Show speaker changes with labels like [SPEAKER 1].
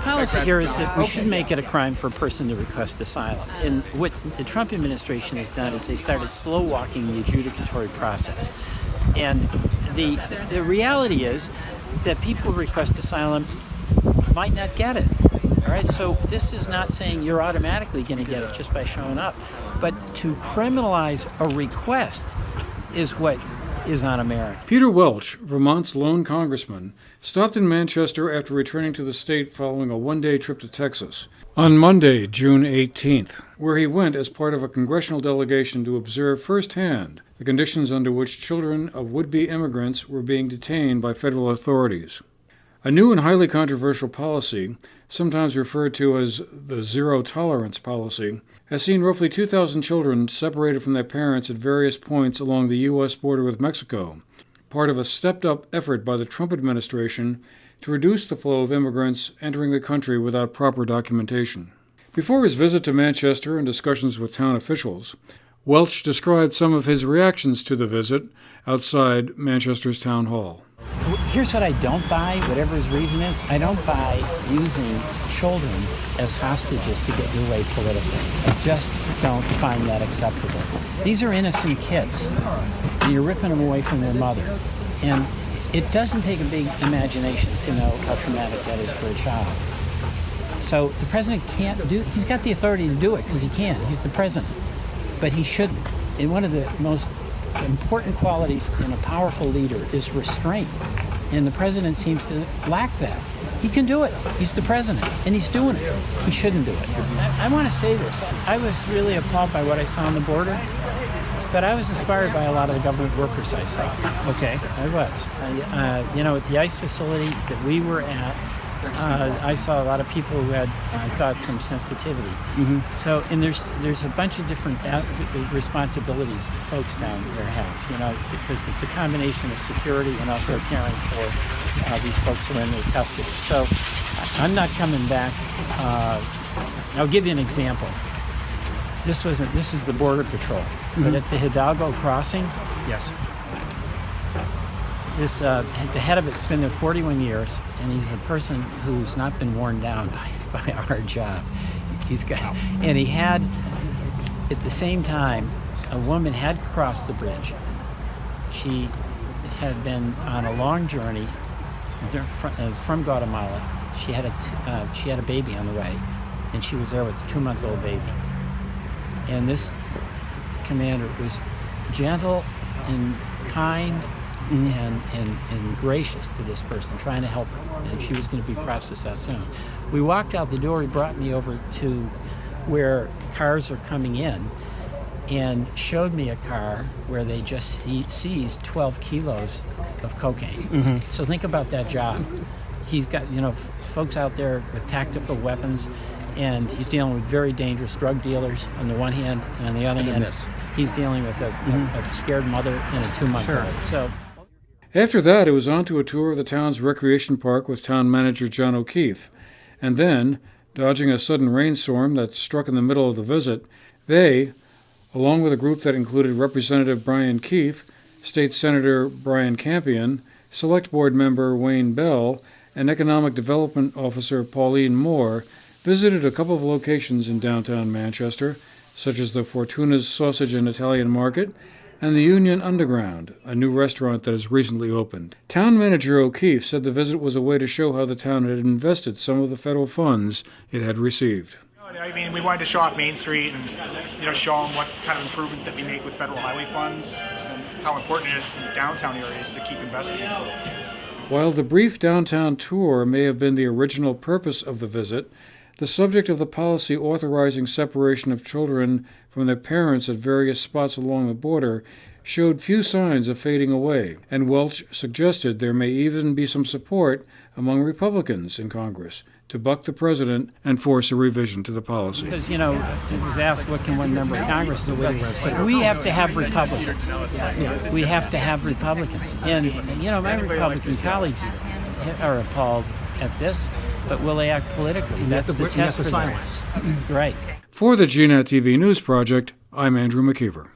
[SPEAKER 1] policy here is that we should make it a crime for a person to request asylum. And what the Trump administration has done is they started slow walking the adjudicatory process. And the reality is that people who request asylum might not get it. All right, so this is not saying you're automatically going to get it just by showing up. But to criminalize a request is what is un-American.
[SPEAKER 2] Peter Welch, Vermont's lone congressman, stopped in Manchester after returning to the state following a one-day trip to Texas on Monday, June 18th, where he went as part of a congressional delegation to observe firsthand the conditions under which children of would-be immigrants were being detained by federal authorities. A new and highly controversial policy, sometimes referred to as the zero-tolerance policy, has seen roughly 2,000 children separated from their parents at various points along the U.S. border with Mexico, part of a stepped-up effort by the Trump administration to reduce the flow of immigrants entering the country without proper documentation. Before his visit to Manchester and discussions with town officials, Welch described some of his reactions to the visit outside Manchester's town hall.
[SPEAKER 1] Here's what I don't buy, whatever his reason is. I don't buy using children as hostages to get your way politically. I just don't find that acceptable. These are innocent kids, and you're ripping them away from their mother. And it doesn't take a big imagination to know how traumatic that is for a child. So the president can't he's got the authority to do it because he can. He's the president. But he shouldn't. And one of the most important qualities in a powerful leader is restraint. And the president seems to lack that. He can do it. He's the president, and he's doing it. He shouldn't do it. I want to say this. I was really appalled by what I saw on the border, but I was inspired by a lot of the government workers I saw.
[SPEAKER 3] Okay.
[SPEAKER 1] I was. At the ICE facility that we were at, I saw a lot of people who had, I thought, some sensitivity.
[SPEAKER 3] Mm-hmm.
[SPEAKER 1] So, and there's a bunch of different responsibilities that folks down there have, because it's a combination of security and also caring for these folks who are in their custody. So, I'm not coming back. I'll give you an example. This is the Border Patrol,
[SPEAKER 3] mm-hmm.
[SPEAKER 1] but at the Hidalgo crossing,
[SPEAKER 3] yes.
[SPEAKER 1] the head of it's been there 41 years, and he's a person who's not been worn down by our job. And he had, at the same time, a woman had crossed the bridge. She had been on a long journey from Guatemala. She had a baby on the way, and she was there with a 2-month-old baby. And this commander was gentle and kind, mm-hmm. and gracious to this person, trying to help her, and she was going to be processed out soon. We walked out the door. He brought me over to where cars are coming in and showed me a car where they just seized 12 kilos of cocaine.
[SPEAKER 3] Mm-hmm.
[SPEAKER 1] So think about that job. He's got folks out there with tactical weapons, and he's dealing with very dangerous drug dealers on the one hand, and on the other hand, he's dealing with a scared mother and a 2-month-old.
[SPEAKER 3] Sure.
[SPEAKER 1] So.
[SPEAKER 2] After that, it was on to a tour of the town's recreation park with town manager John O'Keefe. And then, dodging a sudden rainstorm that struck in the middle of the visit, they, along with a group that included Representative Brian Keefe, State Senator Brian Campion, Select Board member Wayne Bell, and Economic Development Officer Pauline Moore, visited a couple of locations in downtown Manchester, such as the Fortuna's Sausage and Italian Market and the Union Underground, a new restaurant that has recently opened. Town manager O'Keefe said the visit was a way to show how the town had invested some of the federal funds it had received.
[SPEAKER 4] I mean, we wanted to show off Main Street and show them what kind of improvements that we make with federal highway funds and how important it is in the downtown areas to keep investing in it.
[SPEAKER 2] While the brief downtown tour may have been the original purpose of the visit, the subject of the policy authorizing separation of children from their parents at various spots along the border showed few signs of fading away, and Welch suggested there may even be some support among Republicans in Congress to buck the president and force a revision to the policy.
[SPEAKER 1] Because, it was asked what can one member of Congress do with it. We have to have Republicans. We have to have Republicans. And, my Republican colleagues are appalled at this, but will they act politically? That's the test for silence. Right.
[SPEAKER 2] For the GNAT-TV News Project, I'm Andrew McKeever.